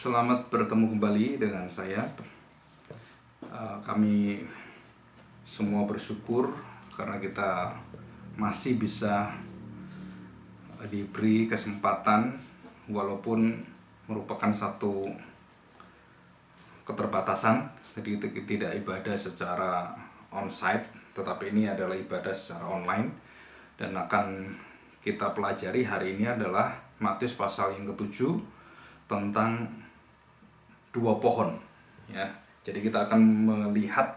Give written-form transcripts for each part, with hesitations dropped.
Selamat bertemu kembali dengan saya. Kami semua bersyukur karena kita masih bisa diberi kesempatan, walaupun merupakan satu keterbatasan. Jadi kita tidak ibadah secara onsite, tetapi ini adalah ibadah secara online. Dan akan kita pelajari hari ini adalah Matius pasal yang ke-7 tentang dua pohon, ya. Jadi kita akan melihat,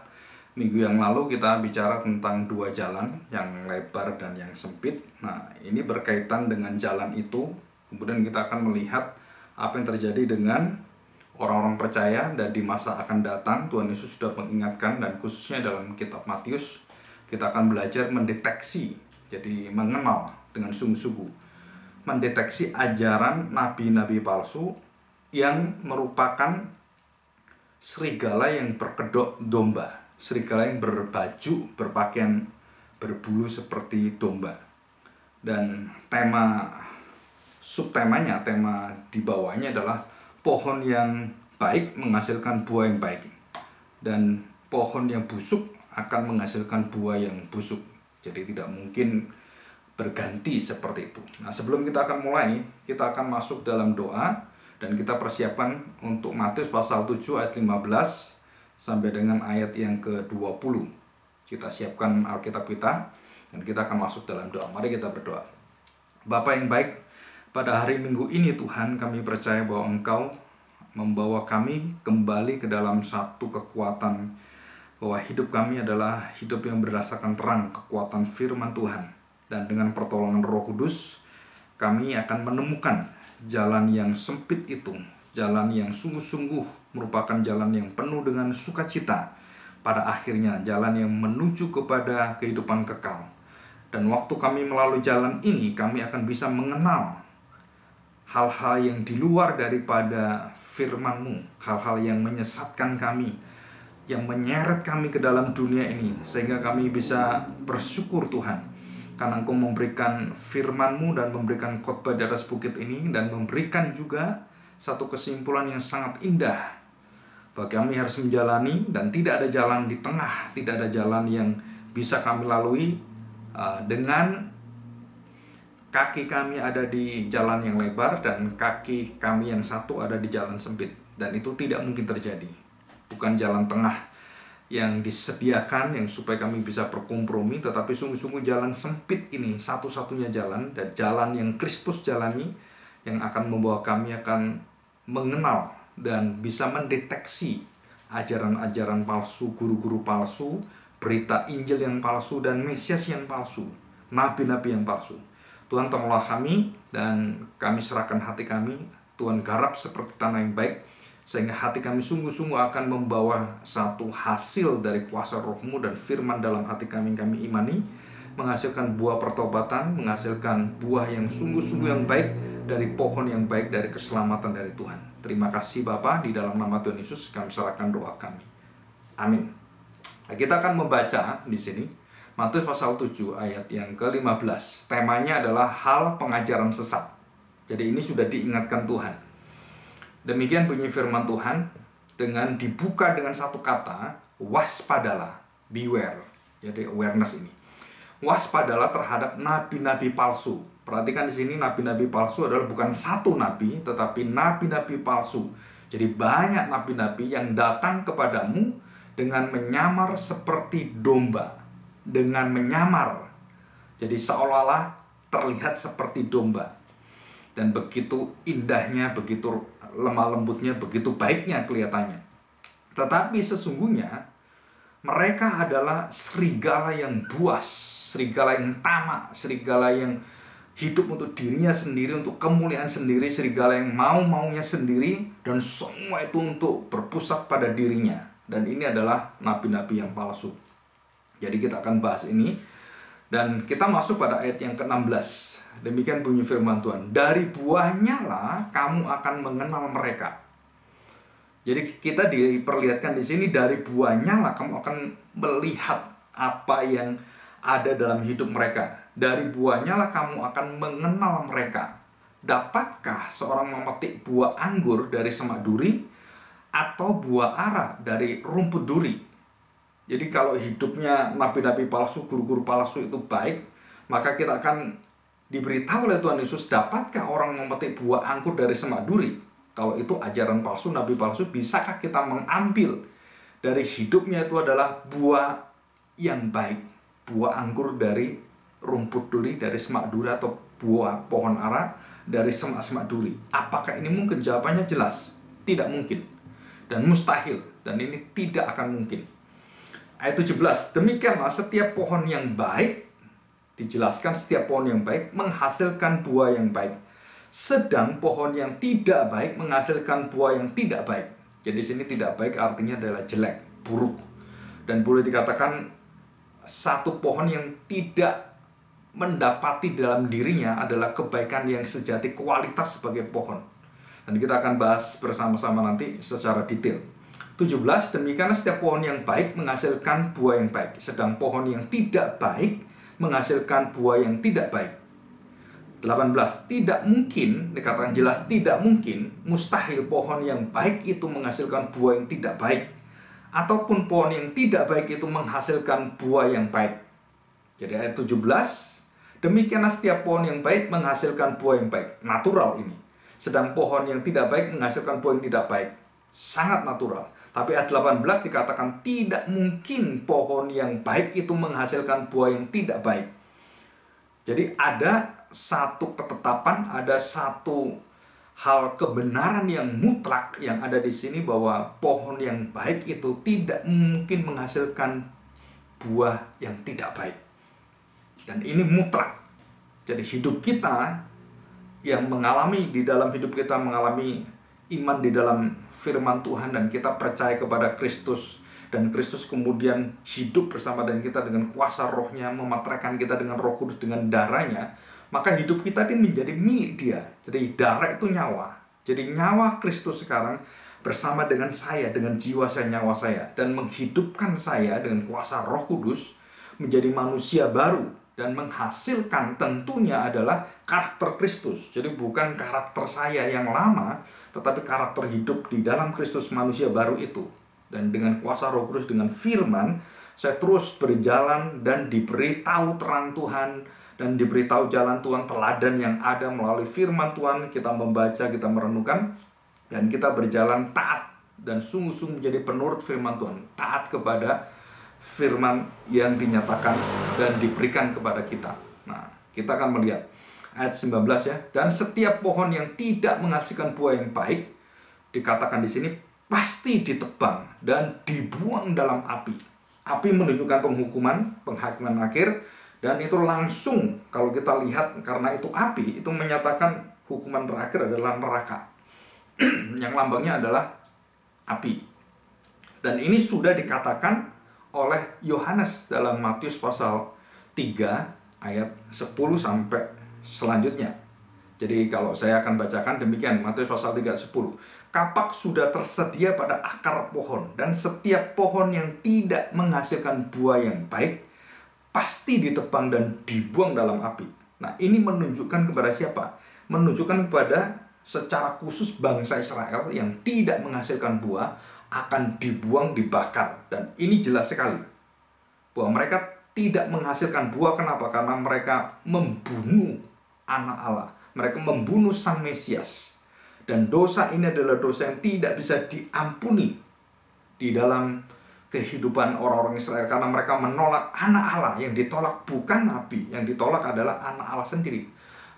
minggu yang lalu kita bicara tentang dua jalan, yang lebar dan yang sempit. Nah, ini berkaitan dengan jalan itu. Kemudian kita akan melihat apa yang terjadi dengan orang-orang percaya, dan di masa akan datang Tuhan Yesus sudah mengingatkan, dan khususnya dalam kitab Matius kita akan belajar mendeteksi, jadi mengenal dengan sungguh-sungguh, mendeteksi ajaran nabi-nabi palsu yang merupakan serigala yang berkedok domba, serigala yang berbaju, berpakaian berbulu seperti domba. Dan subtemanya, tema di bawahnya adalah pohon yang baik menghasilkan buah yang baik, dan pohon yang busuk akan menghasilkan buah yang busuk. Jadi tidak mungkin berganti seperti itu. Nah, sebelum kita akan mulai, kita akan masuk dalam doa. Dan kita persiapkan untuk Matius pasal 7 ayat 15 sampai dengan ayat yang ke-20. Kita siapkan Alkitab kita dan kita akan masuk dalam doa. Mari kita berdoa. Bapa yang baik, pada hari Minggu ini Tuhan, kami percaya bahwa Engkau membawa kami kembali ke dalam satu kekuatan, bahwa hidup kami adalah hidup yang berdasarkan terang kekuatan firman Tuhan. Dan dengan pertolongan Roh Kudus, kami akan menemukan jalan yang sempit itu, jalan yang sungguh-sungguh merupakan jalan yang penuh dengan sukacita. Pada akhirnya jalan yang menuju kepada kehidupan kekal. Dan waktu kami melalui jalan ini, kami akan bisa mengenal hal-hal yang di luar daripada firman-Mu, hal-hal yang menyesatkan kami, yang menyeret kami ke dalam dunia ini, sehingga kami bisa bersyukur Tuhan, karena Engkau memberikan firman-Mu dan memberikan khotbah di atas bukit ini, dan memberikan juga satu kesimpulan yang sangat indah bahwa kami harus menjalani, dan tidak ada jalan di tengah, tidak ada jalan yang bisa kami lalui dengan kaki kami ada di jalan yang lebar dan kaki kami yang satu ada di jalan sempit. Dan itu tidak mungkin terjadi. Bukan jalan tengah yang disediakan yang supaya kami bisa berkompromi, tetapi sungguh-sungguh jalan sempit ini satu-satunya jalan, dan jalan yang Kristus jalani, yang akan membawa kami akan mengenal dan bisa mendeteksi ajaran-ajaran palsu, guru-guru palsu, berita Injil yang palsu, dan Mesias yang palsu, nabi-nabi yang palsu. Tuhan, tolonglah kami, dan kami serahkan hati kami. Tuhan, garap seperti tanah yang baik, sehingga hati kami sungguh-sungguh akan membawa satu hasil dari kuasa Roh-Mu, dan firman dalam hati kami imani, menghasilkan buah pertobatan, menghasilkan buah yang sungguh-sungguh yang baik, dari pohon yang baik, dari keselamatan dari Tuhan. Terima kasih Bapa, di dalam nama Tuhan Yesus kami serahkan doa kami. Amin. Nah, kita akan membaca di sini Matius pasal 7 ayat yang ke-15. Temanya adalah hal pengajaran sesat. Jadi ini sudah diingatkan Tuhan. Demikian bunyi firman Tuhan, dengan dibuka dengan satu kata, waspadalah, beware. Jadi awareness ini. Waspadalah terhadap nabi-nabi palsu. Perhatikan di sini, nabi-nabi palsu adalah bukan satu nabi, tetapi nabi-nabi palsu. Jadi banyak nabi-nabi yang datang kepadamu dengan menyamar seperti domba. Dengan menyamar. Jadi seolah-olah terlihat seperti domba. Dan begitu indahnya, begitu lemah lembutnya, begitu baiknya kelihatannya. Tetapi sesungguhnya mereka adalah serigala yang buas, serigala yang tamak, serigala yang hidup untuk dirinya sendiri, untuk kemuliaan sendiri, serigala yang mau-maunya sendiri, dan semua itu untuk berpusat pada dirinya. Dan ini adalah nabi-nabi yang palsu. Jadi kita akan bahas ini, dan kita masuk pada ayat yang ke-16. Demikian bunyi firman Tuhan, dari buahnya lah kamu akan mengenal mereka. Jadi kita diperlihatkan di sini, dari buahnya lah kamu akan melihat apa yang ada dalam hidup mereka. Dari buahnya lah kamu akan mengenal mereka. dapatkah seorang memetik buah anggur dari semak duri atau buah ara dari rumput duri? Jadi kalau hidupnya nabi-nabi palsu, guru-guru palsu itu baik, maka kita akan diberitahu oleh Tuhan Yesus, dapatkah orang memetik buah anggur dari semak duri? Kalau itu ajaran palsu, nabi palsu, bisakah kita mengambil dari hidupnya itu adalah buah yang baik, buah anggur dari rumput duri, dari semak duri, atau buah pohon ara dari semak-semak duri? Apakah ini mungkin? Jawabannya jelas, tidak mungkin dan mustahil, dan ini tidak akan mungkin. Ayat 17, demikianlah setiap pohon yang baik, dijelaskan setiap pohon yang baik menghasilkan buah yang baik, sedang pohon yang tidak baik menghasilkan buah yang tidak baik. Jadi sini tidak baik artinya adalah jelek, buruk. Dan boleh dikatakan satu pohon yang tidak mendapati dalam dirinya adalah kebaikan yang sejati, kualitas sebagai pohon. Dan kita akan bahas bersama-sama nanti secara detail. 17, demikianlah setiap pohon yang baik menghasilkan buah yang baik, sedang pohon yang tidak baik menghasilkan buah yang tidak baik. 18, tidak mungkin, dikatakan jelas tidak mungkin, mustahil pohon yang baik itu menghasilkan buah yang tidak baik, ataupun pohon yang tidak baik itu menghasilkan buah yang baik. Jadi ayat 17, demikianlah setiap pohon yang baik menghasilkan buah yang baik. Natural ini. Sedang pohon yang tidak baik menghasilkan buah yang tidak baik. Sangat natural. Tapi ayat 18 dikatakan tidak mungkin pohon yang baik itu menghasilkan buah yang tidak baik. Jadi ada satu ketetapan, ada satu hal kebenaran yang mutlak yang ada di sini, bahwa pohon yang baik itu tidak mungkin menghasilkan buah yang tidak baik. Dan ini mutlak. Jadi hidup kita yang mengalami, di dalam hidup kita mengalami iman di dalam firman Tuhan, dan kita percaya kepada Kristus, dan Kristus kemudian hidup bersama dengan kita dengan kuasa rohnya, memateraikan kita dengan Roh Kudus, dengan darahnya, maka hidup kita ini menjadi milik Dia. Jadi darah itu nyawa. Jadi nyawa Kristus sekarang bersama dengan saya, dengan jiwa saya, nyawa saya, dan menghidupkan saya dengan kuasa Roh Kudus menjadi manusia baru, dan menghasilkan tentunya adalah karakter Kristus. Jadi bukan karakter saya yang lama, tetapi karakter hidup di dalam Kristus, manusia baru itu. Dan dengan kuasa Roh Kudus, dengan firman, saya terus berjalan dan diberitahu terang Tuhan, dan diberitahu jalan Tuhan, teladan yang ada melalui firman Tuhan. Kita membaca, kita merenungkan, dan kita berjalan taat dan sungguh-sungguh menjadi penurut firman Tuhan, taat kepada firman yang dinyatakan dan diberikan kepada kita. Nah, kita akan melihat ayat 19 ya. Dan setiap pohon yang tidak menghasilkan buah yang baik, dikatakan di sini, pasti ditebang dan dibuang dalam api. Api menunjukkan penghukuman, penghakiman akhir, dan itu langsung kalau kita lihat, karena itu api, itu menyatakan hukuman terakhir adalah neraka. Yang lambangnya adalah api. Dan ini sudah dikatakan oleh Yohanes dalam Matius pasal 3 ayat 10 sampai selanjutnya. Jadi kalau saya akan bacakan demikian, Matius pasal 3 ayat 10. Kapak sudah tersedia pada akar pohon, dan setiap pohon yang tidak menghasilkan buah yang baik pasti ditebang dan dibuang dalam api. Nah, ini menunjukkan kepada siapa? Menunjukkan kepada secara khusus bangsa Israel yang tidak menghasilkan buah akan dibuang, dibakar. Dan ini jelas sekali bahwa mereka tidak menghasilkan buah. Kenapa? Karena mereka membunuh anak Allah, mereka membunuh Sang Mesias. Dan dosa ini adalah dosa yang tidak bisa diampuni di dalam kehidupan orang-orang Israel, karena mereka menolak anak Allah. Yang ditolak bukan nabi, yang ditolak adalah anak Allah sendiri.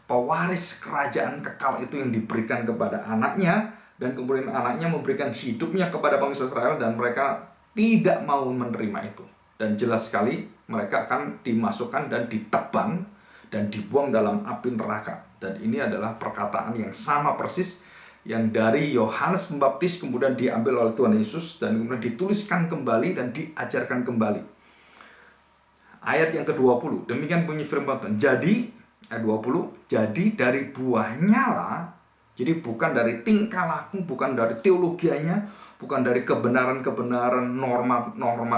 Pewaris kerajaan kekal itu yang diberikan kepada anaknya, dan kemudian anaknya memberikan hidupnya kepada bangsa Israel, dan mereka tidak mau menerima itu. Dan jelas sekali mereka akan dimasukkan dan ditebang dan dibuang dalam api neraka. Dan ini adalah perkataan yang sama persis yang dari Yohanes Pembaptis kemudian diambil oleh Tuhan Yesus, dan kemudian dituliskan kembali dan diajarkan kembali. Ayat yang ke-20, demikian bunyi firman Tuhan. Jadi, ayat 20, jadi dari buahnya lah. Jadi bukan dari tingkah laku, bukan dari teologianya, bukan dari kebenaran-kebenaran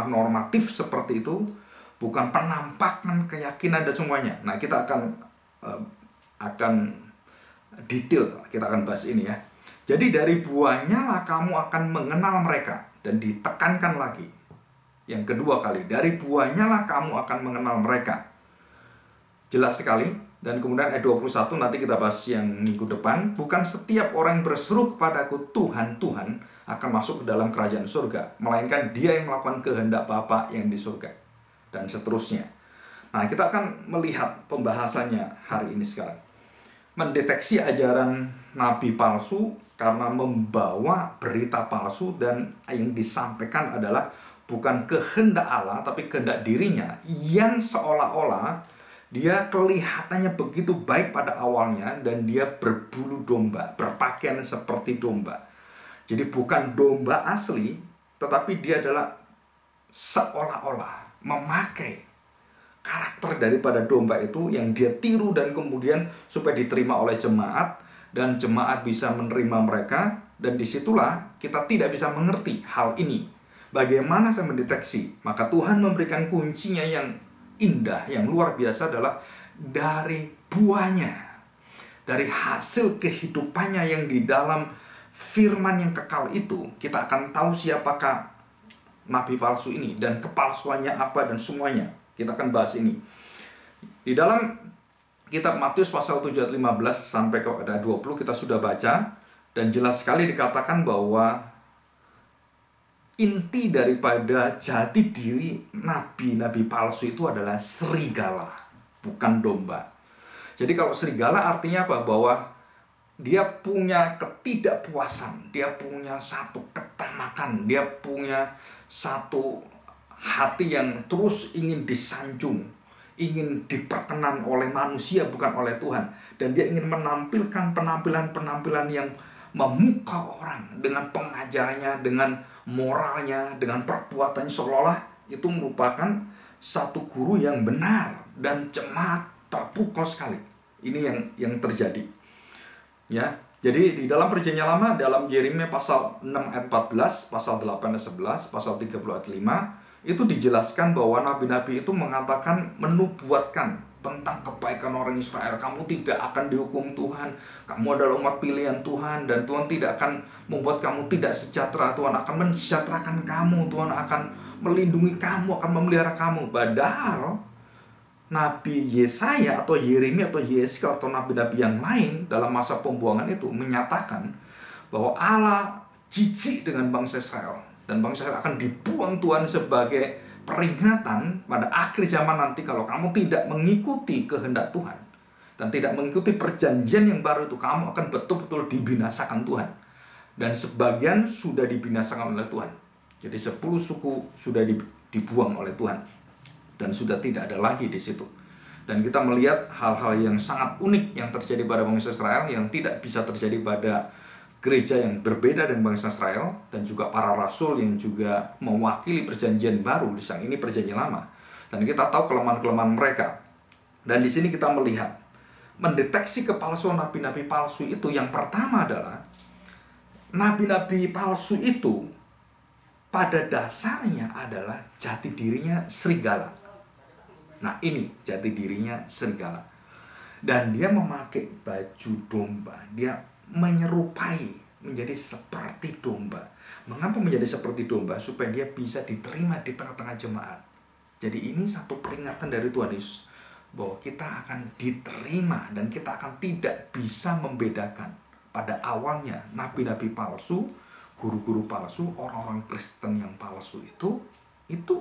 normatif seperti itu, bukan penampakan keyakinan dan semuanya. Nah, kita akan detail, kita akan bahas ini ya. Jadi dari buahnya lah kamu akan mengenal mereka. Dan ditekankan lagi yang kedua kali, dari buahnya lah kamu akan mengenal mereka. Jelas sekali. Dan kemudian ayat 21 nanti kita bahas yang minggu depan. Bukan setiap orang yang berseru kepadaku Tuhan, Tuhan akan masuk ke dalam kerajaan surga, melainkan dia yang melakukan kehendak Bapa yang di surga. Dan seterusnya. Nah, kita akan melihat pembahasannya hari ini sekarang. Mendeteksi ajaran nabi palsu karena membawa berita palsu, dan yang disampaikan adalah bukan kehendak Allah, tapi kehendak dirinya, yang seolah-olah dia kelihatannya begitu baik pada awalnya, dan dia berbulu domba, berpakaian seperti domba. Jadi bukan domba asli, tetapi dia adalah seolah-olah memakai karakter daripada domba itu yang dia tiru, dan kemudian supaya diterima oleh jemaat, dan jemaat bisa menerima mereka. Dan disitulah kita tidak bisa mengerti hal ini. Bagaimana saya mendeteksi? Maka Tuhan memberikan kuncinya yang indah, yang luar biasa, adalah dari buahnya, dari hasil kehidupannya yang di dalam firman yang kekal itu. Kita akan tahu siapakah nabi palsu ini, dan kepalsuannya apa, dan semuanya. Kita akan bahas ini di dalam kitab Matius pasal 7 ayat 15 sampai ke ayat 20 kita sudah baca, dan jelas sekali dikatakan bahwa inti daripada jati diri nabi-nabi palsu itu adalah serigala, bukan domba. Jadi kalau serigala artinya apa? Bahwa dia punya ketidakpuasan, dia punya satu ketamakan, dia punya satu hati yang terus ingin disanjung, ingin diperkenan oleh manusia bukan oleh Tuhan. Dan dia ingin menampilkan penampilan-penampilan yang memukau orang dengan pengajarannya, dengan moralnya, dengan perbuatannya, seolah-olah itu merupakan satu guru yang benar, dan jemaat terpukau sekali. Ini yang terjadi. Ya, jadi di dalam Perjanjian Lama, dalam Yeremia pasal 6 ayat 14, pasal 8 ayat 11, pasal 30 ayat 5, itu dijelaskan bahwa nabi-nabi itu mengatakan, menubuatkan tentang kebaikan orang Israel. Kamu tidak akan dihukum Tuhan, kamu adalah umat pilihan Tuhan, dan Tuhan tidak akan membuat kamu tidak sejahtera. Tuhan akan mensejahterakan kamu, Tuhan akan melindungi kamu, akan memelihara kamu. Padahal Nabi Yesaya atau Yeremia atau Yeskel atau nabi-nabi yang lain dalam masa pembuangan itu menyatakan bahwa Allah jijik dengan bangsa Israel, dan bangsa Israel akan dibuang Tuhan sebagai peringatan pada akhir zaman nanti. Kalau kamu tidak mengikuti kehendak Tuhan dan tidak mengikuti perjanjian yang baru itu, kamu akan betul-betul dibinasakan Tuhan. Dan sebagian sudah dibinasakan oleh Tuhan. Jadi 10 suku sudah dibuang oleh Tuhan, dan sudah tidak ada lagi di situ. Dan kita melihat hal-hal yang sangat unik yang terjadi pada bangsa Israel, yang tidak bisa terjadi pada gereja yang berbeda dengan bangsa Israel, dan juga para rasul yang juga mewakili perjanjian baru. Di sana ini perjanjian lama, dan kita tahu kelemahan-kelemahan mereka. Dan di sini kita melihat mendeteksi kepalsuan nabi-nabi palsu itu. Yang pertama adalah nabi-nabi palsu itu pada dasarnya adalah jati dirinya serigala. Nah, ini jati dirinya serigala. Dan dia memakai baju domba. Dia menyerupai, menjadi seperti domba. Mengapa menjadi seperti domba? Supaya dia bisa diterima di tengah-tengah jemaat. Jadi ini satu peringatan dari Tuhan Yesus, bahwa kita akan diterima, dan kita akan tidak bisa membedakan. Pada awalnya nabi-nabi palsu, guru-guru palsu, orang-orang Kristen yang palsu itu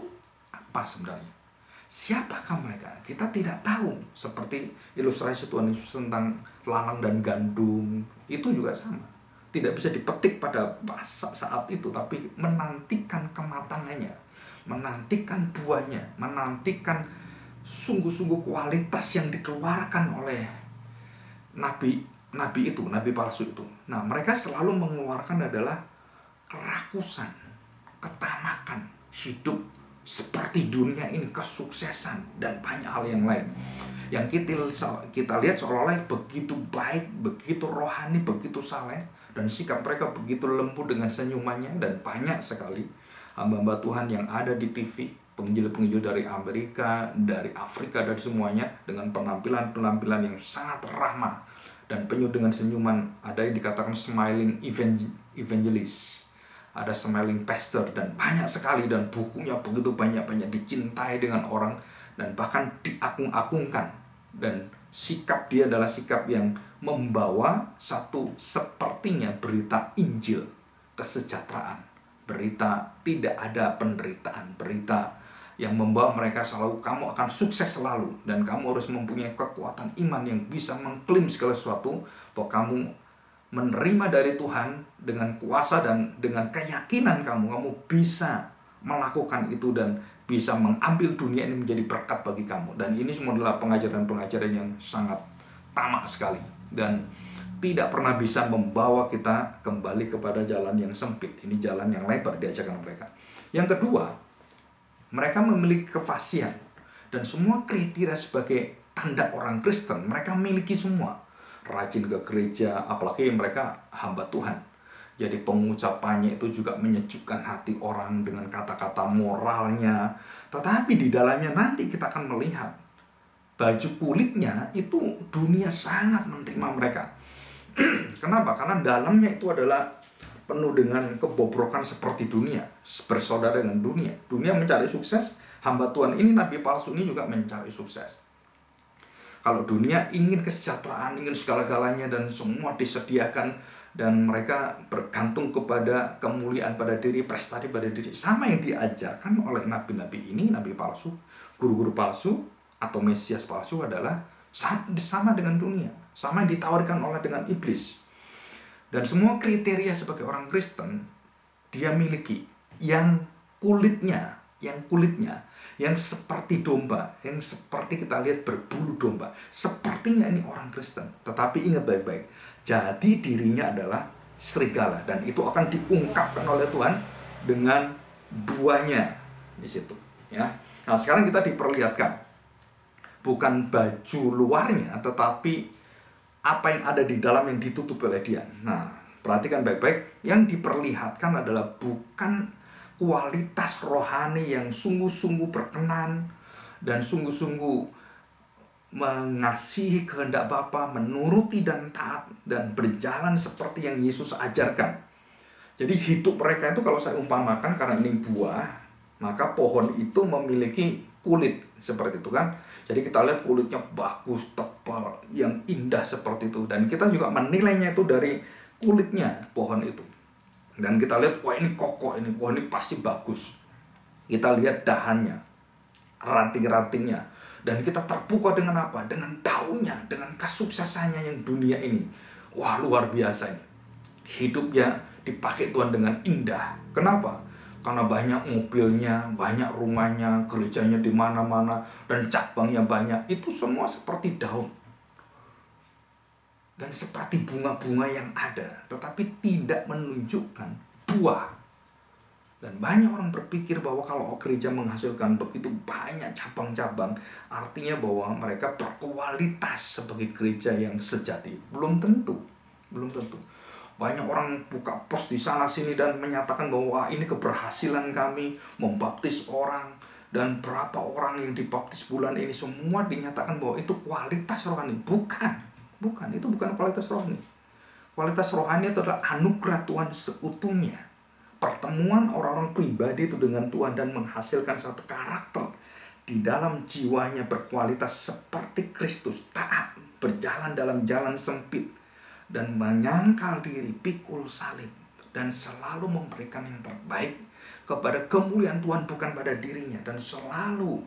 apa sebenarnya? Siapakah mereka? Kita tidak tahu. Seperti ilustrasi Tuhan Yesus tentang lalang dan gandum, itu juga sama. Tidak bisa dipetik pada saat itu, tapi menantikan kematangannya, menantikan buahnya, menantikan sungguh-sungguh kualitas yang dikeluarkan oleh nabi itu, nabi palsu itu. Nah, mereka selalu mengeluarkan adalah kerakusan, ketamakan, hidup seperti dunia ini, kesuksesan, dan banyak hal yang lain. Yang kita lihat seolah-olah begitu baik, begitu rohani, begitu saleh, dan sikap mereka begitu lembut dengan senyumannya. Dan banyak sekali hamba-hamba Tuhan yang ada di TV, penginjil-penginjil dari Amerika, dari Afrika, dari semuanya, dengan penampilan-penampilan yang sangat ramah, dan penuh dengan senyuman. Ada yang dikatakan smiling evangelist, ada smiling pastor, dan banyak sekali, dan bukunya begitu banyak dicintai dengan orang dan bahkan diagung-agungkan. Dan sikap dia adalah sikap yang membawa satu sepertinya berita Injil, kesejahteraan, berita tidak ada penderitaan, berita yang membawa mereka selalu, kamu akan sukses selalu, dan kamu harus mempunyai kekuatan iman yang bisa mengklaim segala sesuatu, bahwa kamu menerima dari Tuhan dengan kuasa dan dengan keyakinan kamu bisa melakukan itu dan bisa mengambil dunia ini menjadi berkat bagi kamu. Dan ini semua adalah pengajaran-pengajaran yang sangat tamak sekali dan tidak pernah bisa membawa kita kembali kepada jalan yang sempit. Ini jalan yang lebar diajarkan mereka. Yang kedua, mereka memiliki kefasihan, dan semua kriteria sebagai tanda orang Kristen mereka miliki semua. Rajin ke gereja, apalagi mereka hamba Tuhan. Jadi pengucapannya itu juga menyejukkan hati orang dengan kata-kata moralnya. Tetapi di dalamnya nanti kita akan melihat baju kulitnya itu dunia sangat menerima mereka. Kenapa? Karena dalamnya itu adalah penuh dengan kebobrokan seperti dunia, bersaudara dengan dunia. Dunia mencari sukses, hamba Tuhan ini, nabi palsu ini juga mencari sukses. Kalau dunia ingin kesejahteraan, ingin segala-galanya dan semua disediakan, dan mereka bergantung kepada kemuliaan pada diri, prestasi pada diri, sama yang diajarkan oleh nabi-nabi ini, nabi palsu, guru-guru palsu atau mesias palsu adalah sama dengan dunia, sama yang ditawarkan oleh dengan iblis. Dan semua kriteria sebagai orang Kristen dia miliki, yang kulitnya yang seperti domba, yang seperti kita lihat berbulu domba, sepertinya ini orang Kristen. Tetapi ingat baik-baik, jadi dirinya adalah serigala, dan itu akan diungkapkan oleh Tuhan dengan buahnya di situ, ya. Nah, sekarang kita diperlihatkan bukan baju luarnya, tetapi apa yang ada di dalam yang ditutup oleh dia. Nah, perhatikan baik-baik, yang diperlihatkan adalah bukan kualitas rohani yang sungguh-sungguh berkenan dan sungguh-sungguh mengasihi kehendak Bapa, menuruti dan taat dan berjalan seperti yang Yesus ajarkan. Jadi hidup mereka itu, kalau saya umpamakan, karena ini buah, maka pohon itu memiliki kulit seperti itu kan. Jadi kita lihat kulitnya bagus, tebal, yang indah seperti itu. Dan kita juga menilainya itu dari kulitnya pohon itu. Dan kita lihat, wah ini kokoh, ini pohon ini pasti bagus. Kita lihat dahannya, ranting-rantingnya. Dan kita terpukau dengan apa? Dengan daunnya, dengan kesuksesannya yang dunia ini. Wah, luar biasa ini. Hidupnya dipakai Tuhan dengan indah. Kenapa? Karena banyak mobilnya, banyak rumahnya, gerejanya di mana-mana, dan cabangnya banyak. Itu semua seperti daun. Dan seperti bunga-bunga yang ada, tetapi tidak menunjukkan buah. Dan banyak orang berpikir bahwa kalau gereja menghasilkan begitu banyak cabang-cabang, artinya bahwa mereka berkualitas sebagai gereja yang sejati. Belum tentu. Banyak orang buka pos di sana sini dan menyatakan bahwa ini keberhasilan kami membaptis orang, dan berapa orang yang dibaptis bulan ini, semua dinyatakan bahwa itu kualitas rohani. Bukan, itu bukan kualitas rohani. Kualitas rohani itu adalah anugerah Tuhan seutuhnya. Pertemuan orang-orang pribadi itu dengan Tuhan dan menghasilkan satu karakter di dalam jiwanya berkualitas seperti Kristus, taat, berjalan dalam jalan sempit, dan menyangkal diri, pikul salib, dan selalu memberikan yang terbaik kepada kemuliaan Tuhan, bukan pada dirinya, dan selalu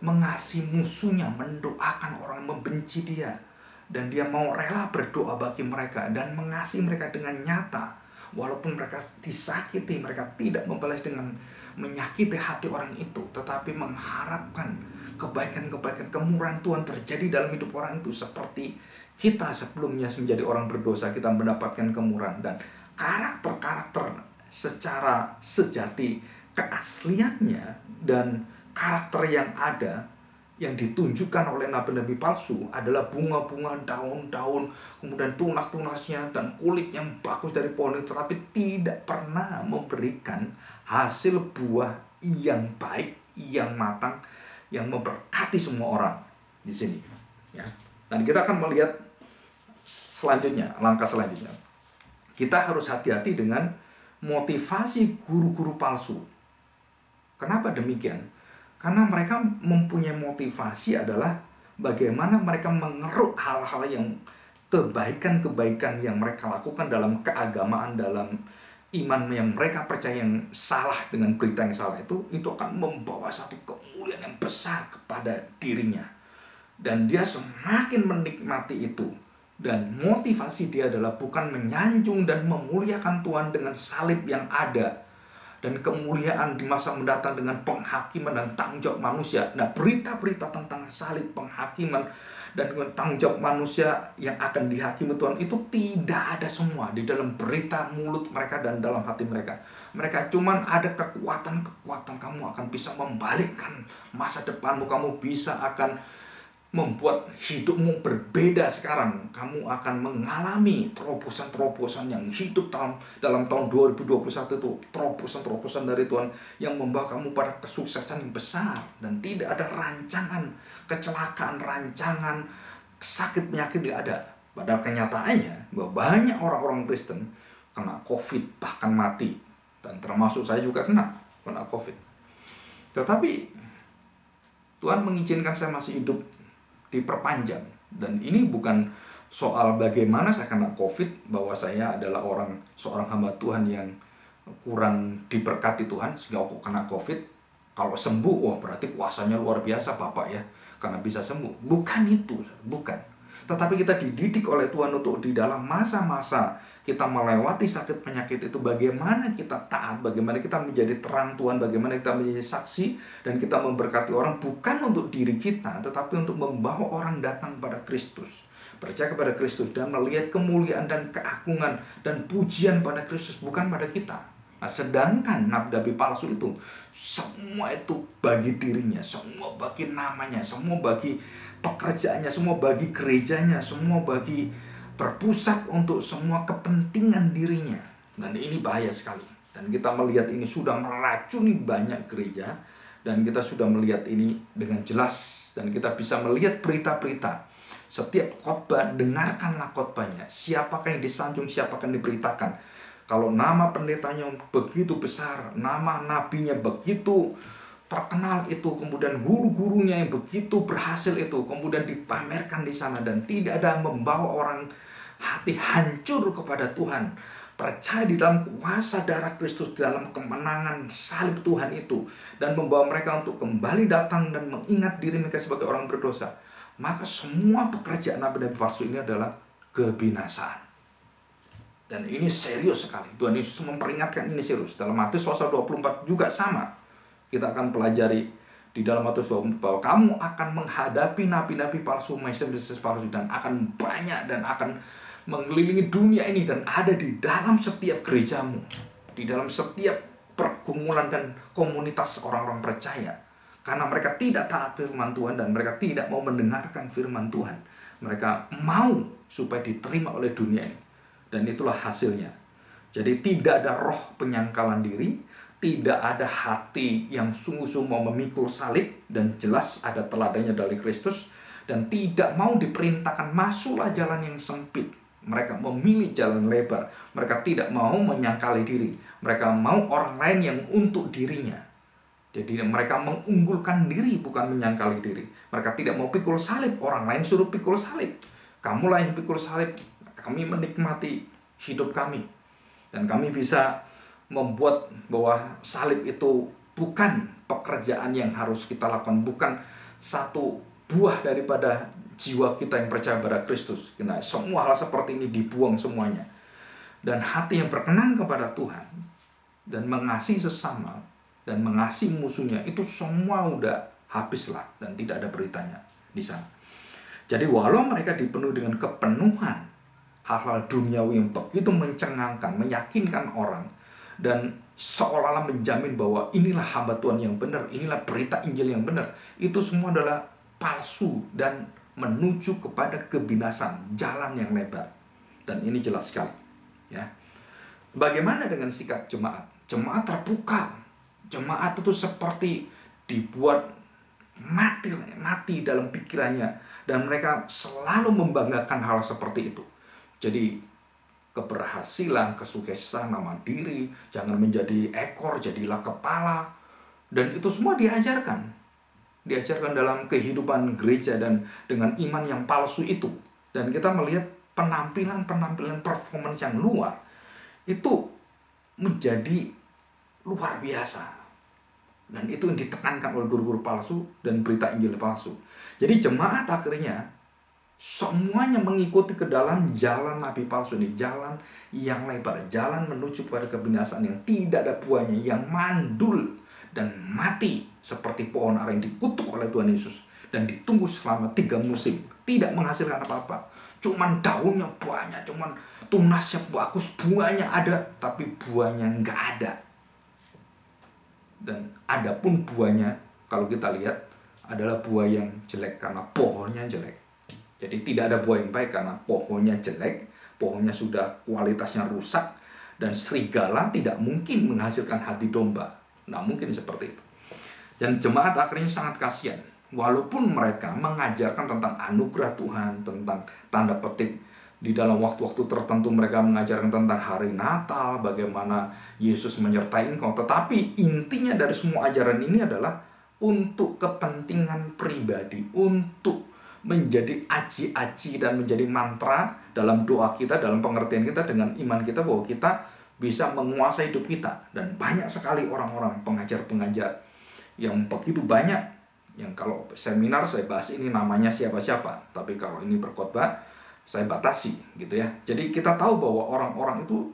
mengasihi musuhnya, mendoakan orang yang membenci dia, dan dia mau rela berdoa bagi mereka dan mengasihi mereka dengan nyata. Walaupun mereka disakiti, mereka tidak membalas dengan menyakiti hati orang itu, tetapi mengharapkan kebaikan-kebaikan, kemurahan Tuhan terjadi dalam hidup orang itu. Seperti kita sebelumnya menjadi orang berdosa, kita mendapatkan kemurahan. Dan karakter-karakter secara sejati, keasliannya dan karakter yang ada, yang ditunjukkan oleh nabi-nabi palsu adalah bunga-bunga, daun-daun, kemudian tunas-tunasnya dan kulit yang bagus dari pohon itu, tetapi tidak pernah memberikan hasil buah yang baik, yang matang, yang memberkati semua orang di sini. Ya. Dan kita akan melihat langkah selanjutnya, kita harus hati-hati dengan motivasi guru-guru palsu. Kenapa demikian? Karena mereka mempunyai motivasi adalah bagaimana mereka mengeruk hal-hal yang kebaikan-kebaikan yang mereka lakukan dalam keagamaan, dalam iman yang mereka percaya yang salah dengan berita yang salah itu akan membawa satu kemuliaan yang besar kepada dirinya. Dan dia semakin menikmati itu. Dan motivasi dia adalah bukan menyanjung dan memuliakan Tuhan dengan salib yang ada dan kemuliaan di masa mendatang dengan penghakiman dan tanggung jawab manusia. Nah, berita-berita tentang salib, penghakiman, dan tanggung jawab manusia yang akan dihakimi Tuhan itu tidak ada semua di dalam berita mulut mereka dan dalam hati mereka. Mereka cuman ada kekuatan-kekuatan, kamu akan bisa membalikkan masa depanmu, kamu bisa akan membuat hidupmu berbeda sekarang. Kamu akan mengalami terobosan-terobosan yang hidup dalam tahun 2021 itu. Terobosan-terobosan dari Tuhan yang membawa kamu pada kesuksesan yang besar. Dan tidak ada rancangan kecelakaan, rancangan sakit penyakit, tidak ada. Padahal kenyataannya bahwa banyak orang-orang Kristen kena COVID bahkan mati. Dan termasuk saya juga kena COVID. Tetapi Tuhan mengizinkan saya masih hidup diperpanjang. Dan ini bukan soal bagaimana saya kena COVID, bahwa saya adalah seorang hamba Tuhan yang kurang diberkati Tuhan sehingga aku kena COVID. Kalau sembuh, wah berarti kuasanya luar biasa Bapak ya, karena bisa sembuh. Bukan itu, bukan. Tetapi kita dididik oleh Tuhan untuk di dalam masa-masa kita melewati sakit penyakit itu, bagaimana kita taat, bagaimana kita menjadi terang Tuhan, bagaimana kita menjadi saksi, dan kita memberkati orang bukan untuk diri kita, tetapi untuk membawa orang datang pada Kristus, percaya kepada Kristus, dan melihat kemuliaan dan keagungan dan pujian pada Kristus, bukan pada kita. Nah, sedangkan nabi-nabi palsu itu, semua itu bagi dirinya, semua bagi namanya, semua bagi pekerjaannya, semua bagi gerejanya, semua bagi berpusat untuk semua kepentingan dirinya. Dan ini bahaya sekali. Dan kita melihat ini sudah meracuni banyak gereja. Dan kita sudah melihat ini dengan jelas. Dan kita bisa melihat berita-berita. Setiap khotbah, dengarkanlah khotbahnya. Siapakah yang disanjung, siapakah yang diberitakan. Kalau nama pendetanya begitu besar, nama nabinya begitu terkenal itu, kemudian guru-gurunya yang begitu berhasil itu, kemudian dipamerkan di sana, dan tidak ada membawa orang hati hancur kepada Tuhan, percaya di dalam kuasa darah Kristus, dalam kemenangan salib Tuhan itu, dan membawa mereka untuk kembali datang dan mengingat diri mereka sebagai orang berdosa, maka semua pekerjaan nabi-nabi palsu ini adalah kebinasaan. Dan ini serius sekali. Tuhan Yesus memperingatkan ini serius. Dalam Matius pasal 24 juga sama. Kita akan pelajari di dalam Matius 24 bahwa kamu akan menghadapi nabi-nabi palsu, mesias palsu, dan akan banyak dan akan mengelilingi dunia ini dan ada di dalam setiap gerejamu, di dalam setiap pergumulan dan komunitas orang-orang percaya. Karena mereka tidak taat firman Tuhan dan mereka tidak mau mendengarkan firman Tuhan. Mereka mau supaya diterima oleh dunia ini. Dan itulah hasilnya. Jadi tidak ada roh penyangkalan diri, tidak ada hati yang sungguh-sungguh mau memikul salib, dan jelas ada teladannya dari Kristus, dan tidak mau diperintahkan masuklah jalan yang sempit. Mereka memilih jalan lebar. Mereka tidak mau menyangkali diri. Mereka mau orang lain yang untuk dirinya. Jadi mereka mengunggulkan diri, bukan menyangkali diri. Mereka tidak mau pikul salib, orang lain suruh pikul salib. Kamulah yang pikul salib. Kami menikmati hidup kami. Dan kami bisa membuat bahwa salib itu bukan pekerjaan yang harus kita lakukan, bukan satu buah daripada jiwa kita yang percaya pada Kristus. Nah, semua hal seperti ini dibuang semuanya. Dan hati yang berkenan kepada Tuhan dan mengasihi sesama dan mengasihi musuhnya, itu semua udah habislah dan tidak ada beritanya di sana. Jadi walau mereka dipenuhi dengan kepenuhan hal-hal duniawi yang begitu mencengangkan, meyakinkan orang, dan seolah-olah menjamin bahwa inilah hamba Tuhan yang benar, inilah berita Injil yang benar, itu semua adalah palsu dan menuju kepada kebinasaan, jalan yang lebar. Dan ini jelas sekali, ya. Bagaimana dengan sikap jemaat? Jemaat terbuka. Jemaat itu seperti dibuat mati dalam pikirannya, dan mereka selalu membanggakan hal seperti itu. Jadi keberhasilan, kesuksesan, nama diri, jangan menjadi ekor, jadilah kepala. Dan itu semua diajarkan. Diajarkan dalam kehidupan gereja dan dengan iman yang palsu itu. Dan kita melihat penampilan-penampilan performance yang luar itu menjadi luar biasa. Dan itu yang ditekankan oleh guru-guru palsu dan berita Injil palsu. Jadi jemaat akhirnya semuanya mengikuti ke dalam jalan nabi palsu ini, jalan yang lebar, jalan menuju pada kebinasaan yang tidak ada buahnya, yang mandul dan mati seperti pohon ara yang dikutuk oleh Tuhan Yesus dan ditunggu selama 3 musim, tidak menghasilkan apa-apa. Cuman daunnya banyak, cuman tunasnya bagus, buahnya ada, tapi buahnya nggak ada. Dan adapun buahnya, kalau kita lihat, adalah buah yang jelek karena pohonnya jelek. Jadi tidak ada buah yang baik karena pohonnya jelek, pohonnya sudah kualitasnya rusak, dan serigala tidak mungkin menghasilkan hati domba. Nah, mungkin seperti itu. Dan jemaat akhirnya sangat kasihan. Walaupun mereka mengajarkan tentang anugerah Tuhan, tentang tanda petik, di dalam waktu-waktu tertentu mereka mengajarkan tentang hari Natal, bagaimana Yesus menyertai engkau. Tetapi intinya dari semua ajaran ini adalah untuk kepentingan pribadi, untuk menjadi aji-aji dan menjadi mantra dalam doa kita, dalam pengertian kita, dengan iman kita bahwa kita bisa menguasai hidup kita. Dan banyak sekali orang-orang pengajar-pengajar yang begitu banyak, yang kalau seminar saya bahas ini namanya siapa-siapa, tapi kalau ini berkhotbah saya batasi gitu ya. Jadi kita tahu bahwa orang-orang itu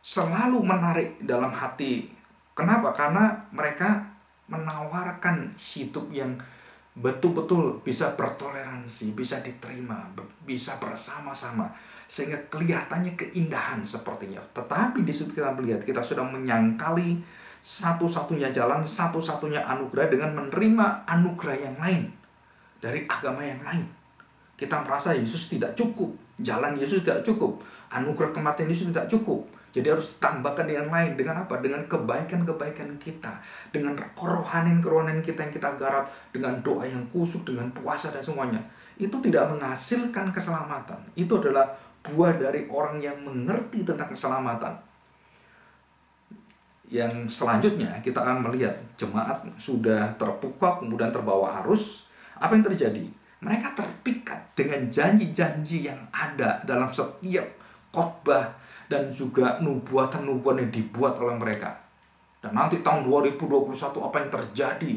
selalu menarik dalam hati. Kenapa? Karena mereka menawarkan hidup yang betul-betul bisa bertoleransi, bisa diterima, bisa bersama-sama, sehingga kelihatannya keindahan sepertinya. Tetapi di situ kita melihat, kita sudah menyangkali satu-satunya jalan, satu-satunya anugerah dengan menerima anugerah yang lain dari agama yang lain. Kita merasa Yesus tidak cukup, jalan Yesus tidak cukup, anugerah kematian Yesus tidak cukup. Jadi harus tambahkan dengan lain. Dengan apa? Dengan kebaikan-kebaikan kita, dengan kerohanian-kerohanian kita yang kita garap, dengan doa yang kusuk, dengan puasa dan semuanya. Itu tidak menghasilkan keselamatan. Itu adalah buah dari orang yang mengerti tentang keselamatan. Yang selanjutnya kita akan melihat jemaat sudah terpukau, kemudian terbawa arus. Apa yang terjadi? Mereka terpikat dengan janji-janji yang ada dalam setiap khotbah dan juga nubuatan-nubuatan yang dibuat oleh mereka. Dan nanti tahun 2021 apa yang terjadi?